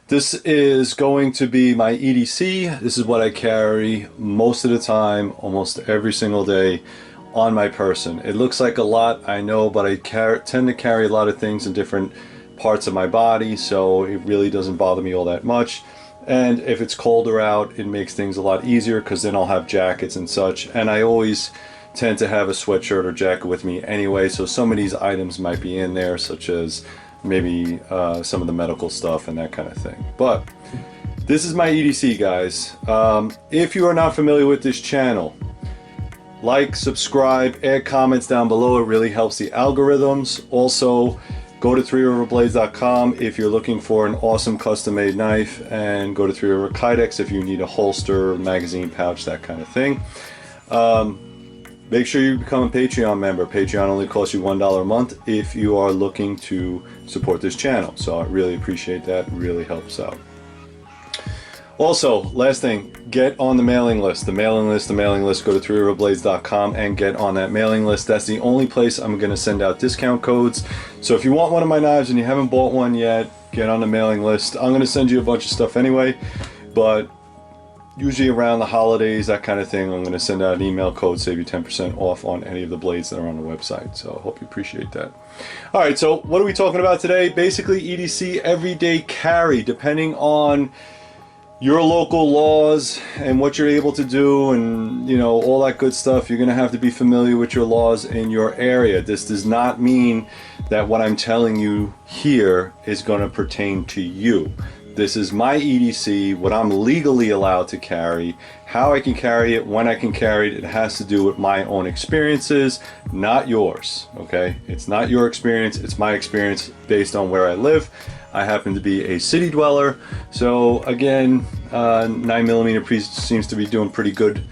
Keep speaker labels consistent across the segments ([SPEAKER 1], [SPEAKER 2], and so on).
[SPEAKER 1] This is going to be my EDC. This is what I carry most of the time, almost every single day on my person. It looks like a lot, I know, but I tend to carry a lot of things in different parts of my body, so it really doesn't bother me all that much. And if it's colder out, it makes things a lot easier because then I'll have jackets and such. And I always tend to have a sweatshirt or jacket with me anyway, so some of these items might be in there, such as maybe some of the medical stuff and that kind of thing. But this is my EDC, guys. If you are not familiar with this channel, like, subscribe, add comments down below. It really helps the algorithms. Also, go to threeriverblades.com if you're looking for an awesome custom-made knife, and go to Three River Kydex if you need a holster, magazine pouch, that kind of thing. Make sure you become a Patreon member. Patreon only costs you $1 a month if you are looking to support this channel. So I really appreciate that. It really helps out. Also, last thing, get on the mailing list. The mailing list. Go to threeriverblades.com and get on that mailing list. That's the only place I'm going to send out discount codes. So if you want one of my knives and you haven't bought one yet, get on the mailing list. I'm going to send you a bunch of stuff anyway, but usually around the holidays, that kind of thing, I'm going to send out an email code, save you 10% off on any of the blades that are on the website. So I hope you appreciate that. All right, so what are we talking about today? Basically, EDC, everyday carry, depending on your local laws and what you're able to do, and you know, all that good stuff. You're going to have to be familiar with your laws in your area. This does not mean that what I'm telling you here is going to pertain to you. This is my EDC, what I'm legally allowed to carry, how I can carry it, when I can carry it. It has to do with my own experiences, not yours, okay? It's not your experience, it's my experience based on where I live. I happen to be a city dweller, so again, 9mm seems to be doing pretty good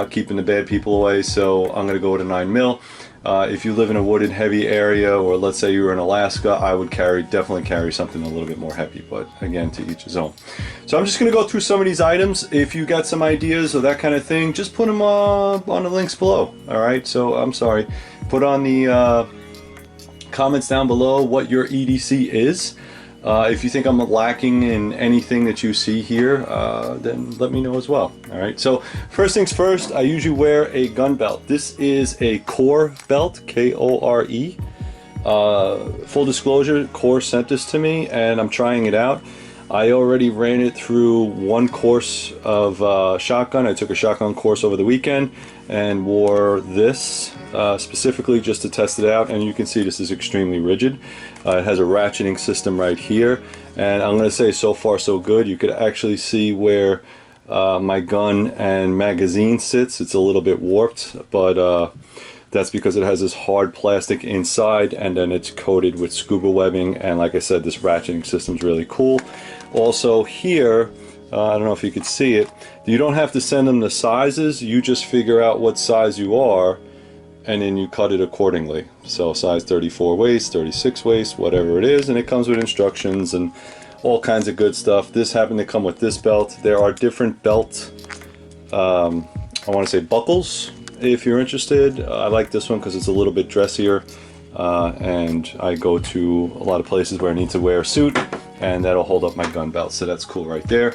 [SPEAKER 1] keeping the bad people away, so I'm going to go with a 9mm. If you live in a wooded heavy area, or let's say you were in Alaska, I would definitely carry something a little bit more heavy, but again, to each his own. So I'm just going to go through some of these items. If you got some ideas or that kind of thing, just put them on the links below. All right, so I'm sorry, put on the comments down below what your EDC is. If you think I'm lacking in anything that you see here, then let me know as well. All right, so first things first, I usually wear a gun belt. This is a Kore belt, K-O-R-E. Full disclosure, Kore sent this to me and I'm trying it out. I already ran it through one course of shotgun. I took a shotgun course over the weekend and wore this specifically just to test it out, and you can see this is extremely rigid. It has a ratcheting system right here, and I'm going to say so far so good. You could actually see where my gun and magazine sits. It's a little bit warped, but that's because it has this hard plastic inside, and then it's coated with scuba webbing, and like I said, this ratcheting system is really cool. Also here, I don't know if you could see it, you don't have to send them the sizes. You just figure out what size you are and then you cut it accordingly. So size 34 waist, 36 waist, whatever it is, and it comes with instructions and all kinds of good stuff. This happened to come with this belt. There are different belt, I want to say buckles, if you're interested. I like this one because it's a little bit dressier, and I go to a lot of places where I need to wear a suit, and that'll hold up my gun belt, so that's cool right there.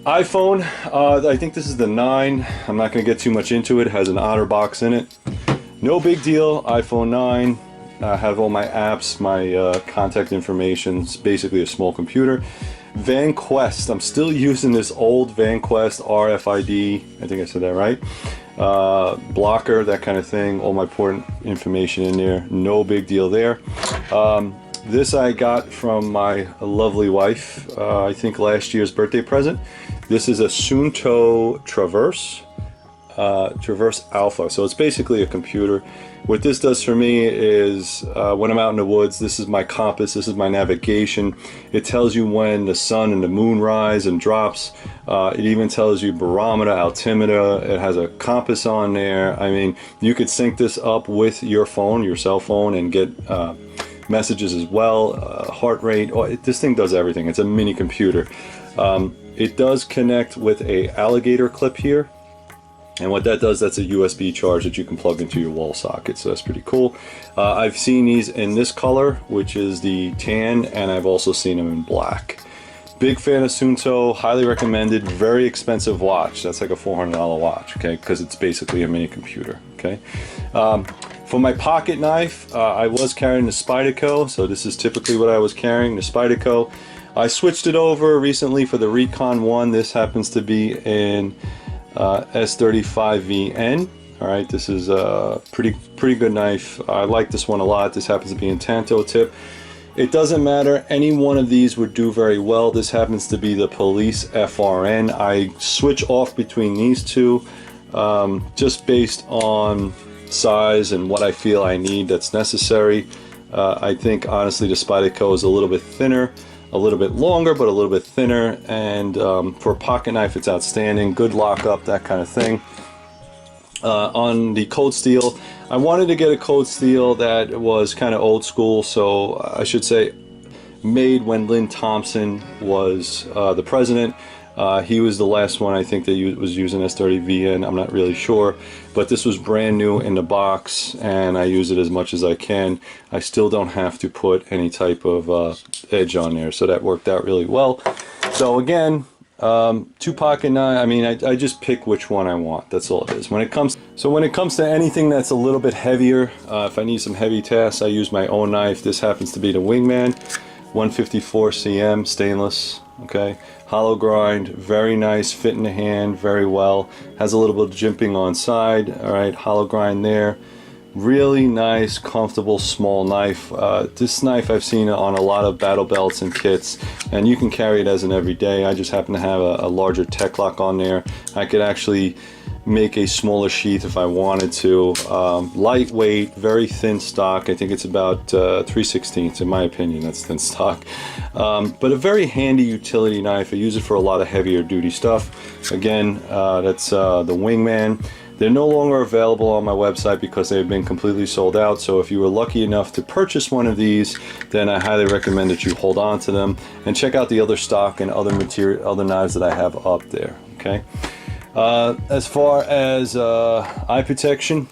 [SPEAKER 1] iPhone, I think this is the 9. I'm not going to get too much into it. It has an OtterBox in it. No big deal. iPhone 9. I have all my apps, my contact information. It's basically a small computer. VanQuest. I'm still using this old VanQuest RFID. I think I said that right. Blocker, that kind of thing. All my important information in there. No big deal there. This I got from my lovely wife, I think last year's birthday present. This is a Suunto Traverse Alpha. So it's basically a computer. What this does for me is when I'm out in the woods, this is my compass, this is my navigation. It tells you when the sun and the moon rise and drops. It even tells you barometer, altimeter. It has a compass on there. I mean, you could sync this up with your phone, your cell phone, and get messages as well, heart rate. This thing does everything. It's a mini computer. It does connect with a alligator clip here, and what that does, that's a USB charge that you can plug into your wall socket, so that's pretty cool. I've seen these in this color, which is the tan, and I've also seen them in black. Big fan of Suunto, highly recommended. Very expensive watch. That's like a $400 watch, okay? Because it's basically a mini computer, okay? For my pocket knife, I was carrying the Spyderco, so this is typically what I was carrying, the Spyderco. I switched it over recently for the Recon One. This happens to be in S35VN. All right, this is a pretty good knife. I like this one a lot. This happens to be in Tanto tip. It doesn't matter, any one of these would do very well. This happens to be the Police FRN. I switch off between these two just based on size and what I feel I need that's necessary. I think honestly the Spyderco is a little bit thinner, a little bit longer, but a little bit thinner, and for a pocket knife it's outstanding. Good lockup, that kind of thing. On the Cold Steel, I wanted to get a Cold Steel that was kind of old school, so I should say made when Lynn Thompson was the president. He was the last one I think that was using S30VN. I'm not really sure, but this was brand new in the box and I use it as much as I can. I still don't have to put any type of edge on there, so that worked out really well. So again, two pocket knife. I mean, I just pick which one I want. That's all it is. When it comes to anything that's a little bit heavier, if I need some heavy tasks, I use my own knife. This happens to be the Wingman 154 cm stainless. Okay, hollow grind, very nice, fit in the hand very well. Has a little bit of jimping on side. All right, hollow grind there. Really nice, comfortable, small knife. This knife I've seen on a lot of battle belts and kits, and you can carry it as an everyday. I just happen to have a larger Tek-Lok on there. I could actually make a smaller sheath if I wanted to. Lightweight, very thin stock. I think it's about 3/16 in my opinion. That's thin stock. But a very handy utility knife. I use it for a lot of heavier duty stuff. Again, that's the Wingman. They're no longer available on my website because they've been completely sold out. So if you were lucky enough to purchase one of these, then I highly recommend that you hold on to them and check out the other stock and other knives that I have up there. Okay. As far as eye protection,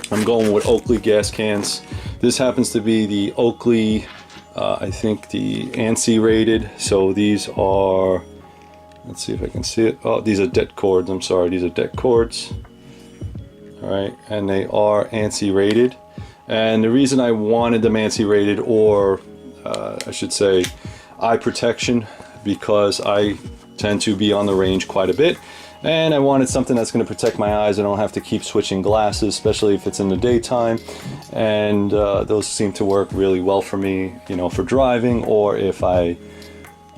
[SPEAKER 1] I'm going with Oakley gas cans. This happens to be the Oakley, I think the ANSI rated. So these are, let's see if I can see it. Oh, these are det cords. I'm sorry, these are det cords. All right, and they are ANSI rated. And the reason I wanted them ANSI rated, or I should say eye protection, because I tend to be on the range quite a bit. And I wanted something that's going to protect my eyes. I don't have to keep switching glasses, especially if it's in the daytime. And those seem to work really well for me, you know, for driving, or if I,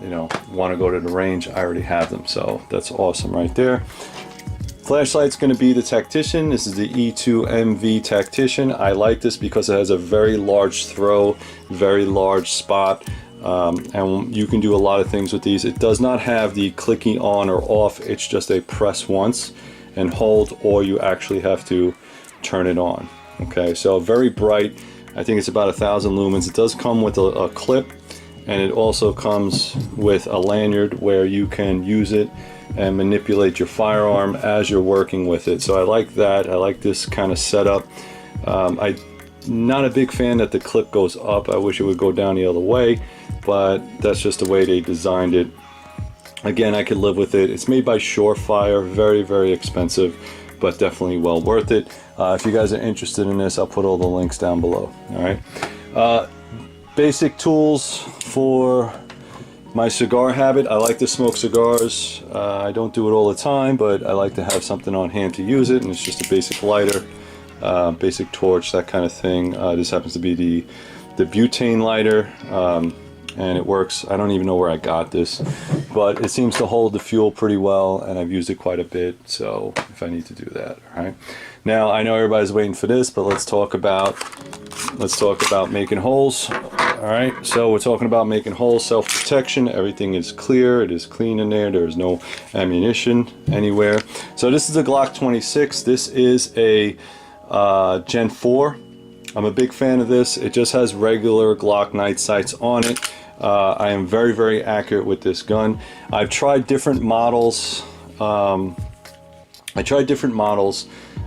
[SPEAKER 1] you know, want to go to the range, I already have them. So that's awesome right there. Flashlight's going to be the Tactician. This is the E2MV Tactician. I like this because it has a very large throw, very large spot. And you can do a lot of things with these. It does not have the clicking on or off. It's just a press once and hold, or you actually have to turn it on. Okay, so very bright. I think it's about 1,000 lumens. It does come with a clip, and it also comes with a lanyard where you can use it and manipulate your firearm as you're working with it. So I like that. I like this kind of setup. I'm not a big fan that the clip goes up. I wish it would go down the other way, but that's just the way they designed it. Again, I could live with it. It's made by Surefire, very, very expensive, but definitely well worth it. If you guys are interested in this, I'll put all the links down below. All right. Basic tools for my cigar habit. I like to smoke cigars. I don't do it all the time, but I like to have something on hand to use it, and it's just a basic lighter, basic torch, that kind of thing. This happens to be the butane lighter. And it works. I don't even know where I got this, but it seems to hold the fuel pretty well, and I've used it quite a bit, so if I need to do that. All right, now I know everybody's waiting for this, but let's talk about making holes. All right, so we're talking about making holes, self-protection. Everything is clear, it is clean in there, there is no ammunition anywhere. So this is a Glock 26. This is a Gen 4. I'm a big fan of this. It just has regular Glock night sights on it. I am very, very accurate with this gun. I've tried different models.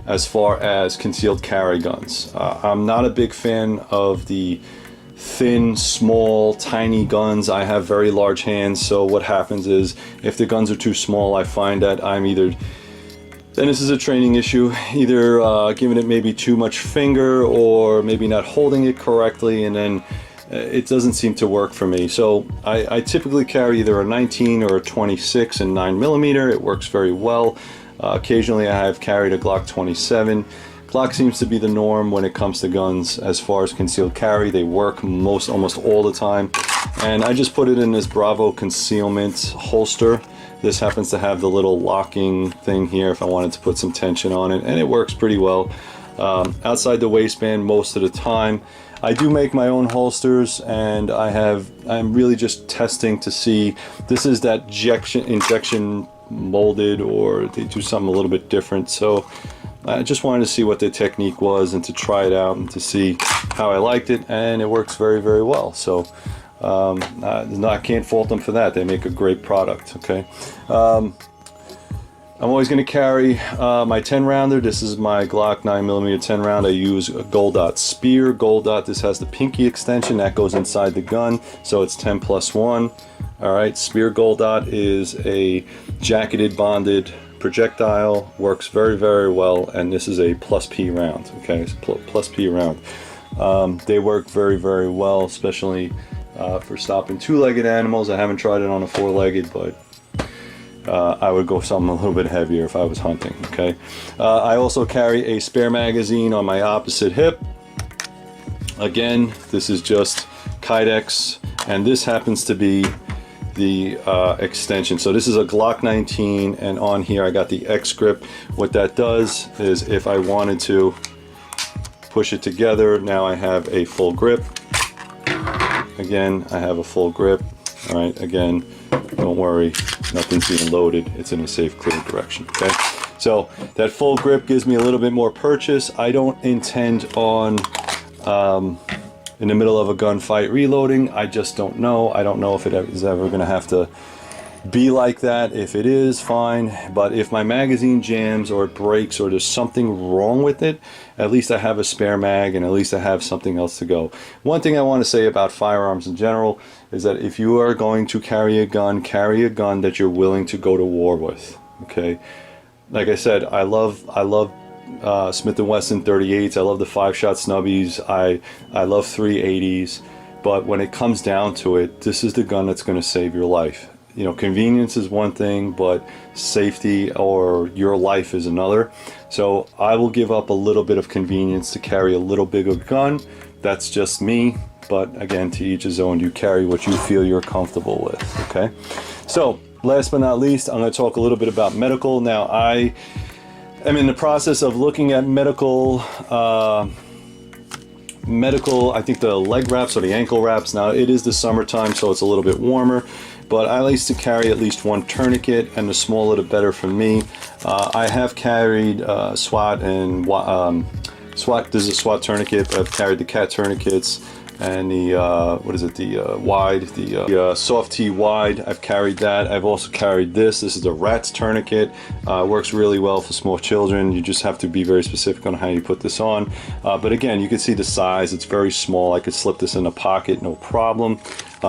[SPEAKER 1] As far as concealed carry guns. I'm not a big fan of the thin, small, tiny guns. I have very large hands, so what happens is if the guns are too small, I find that I'm either, and this is a training issue, either giving it maybe too much finger or maybe not holding it correctly, and then it doesn't seem to work for me. So I typically carry either a 19 or a 26 and 9mm. It works very well. Occasionally I have carried a Glock 27. Glock seems to be the norm when it comes to guns as far as concealed carry. They work almost all the time. And I just put it in this Bravo concealment holster. This happens to have the little locking thing here if I wanted to put some tension on it, and it works pretty well. Outside the waistband most of the time. I do make my own holsters, and I'm really just testing to see, this is that injection molded, or they do something a little bit different. So I just wanted to see what the technique was and to try it out and to see how I liked it, and it works very, very well. So I can't fault them for that. They make a great product. Okay. I'm always going to carry my 10 rounder. This is my Glock 9mm 10 round. I use a Gold Dot Spear. Gold Dot, this has the pinky extension that goes inside the gun, so it's 10+1. All right, Spear Gold Dot is a jacketed bonded projectile, works very, very well, and this is a +P round. Okay, it's +P round. They work very, very well, especially for stopping two-legged animals. I haven't tried it on a four-legged, but I would go something a little bit heavier if I was hunting. Okay. I also carry a spare magazine on my opposite hip. Again, this is just Kydex, and this happens to be the extension. So this is a Glock 19, and on here I got the X grip. What that does is if I wanted to push it together, now I have a full grip. Again, I have a full grip. All right, again, don't worry, nothing's being loaded. It's in a safe, clear direction. Okay, so that full grip gives me a little bit more purchase. I don't intend on in the middle of a gunfight reloading. I just don't know. I don't know if it is ever going to have to be like that. If it is, fine. But if my magazine jams or it breaks or there's something wrong with it, at least I have a spare mag, and at least I have something else to go. One thing I want to say about firearms in general is that if you are going to carry a gun that you're willing to go to war with. Okay, like I said, I love Smith & Wesson 38s. I love the 5-shot snubbies. I love 380s. But when it comes down to it, this is the gun that's going to save your life. You know, convenience is one thing, but safety or your life is another. So I will give up a little bit of convenience to carry a little bigger gun. That's just me. But again, to each his own. You carry what you feel you're comfortable with. Okay. So last but not least, I'm going to talk a little bit about medical. Now, I am in the process of looking at medical, I think the leg wraps or the ankle wraps. Now, it is the summertime, so it's a little bit warmer. But I like to carry at least one tourniquet, and the smaller the better for me. I have carried SWAT and SWAT. This is a SWAT tourniquet. I've carried the CAT tourniquets and the what is it? The wide, the soft T wide. I've carried that. I've also carried this. This is the RATS tourniquet. Works really well for small children. You just have to be very specific on how you put this on. But again, you can see the size. It's very small. I could slip this in a pocket, no problem.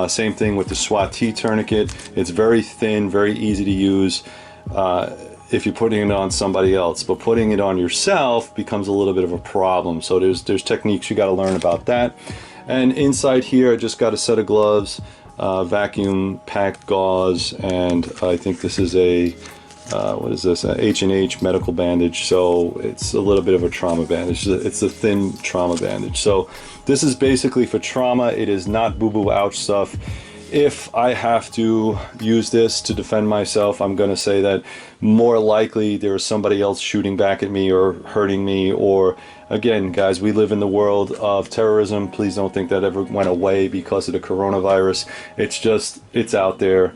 [SPEAKER 1] Same thing with the SWAT T tourniquet. It's very thin, very easy to use if you're putting it on somebody else, but putting it on yourself becomes a little bit of a problem. So there's techniques you got to learn about that. And inside here, I just got a set of gloves, vacuum packed gauze, and I think this is a what is this? A H&H medical bandage. So it's a little bit of a trauma bandage. It's a thin trauma bandage. So this is basically for trauma. It is not boo-boo ouch stuff. If I have to use this to defend myself, I'm going to say that more likely there is somebody else shooting back at me or hurting me. Or again, guys, we live in the world of terrorism. Please don't think that ever went away because of the coronavirus. It's just, it's out there.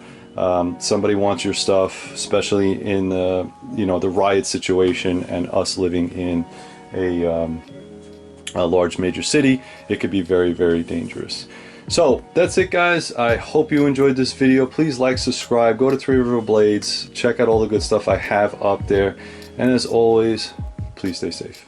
[SPEAKER 1] Somebody wants your stuff, especially in the, you know, the riot situation and us living in a large major city. It could be very, very dangerous. So that's it, guys. I hope you enjoyed this video. Please like, subscribe, go to Three River Blades, check out all the good stuff I have up there, and as always, please stay safe.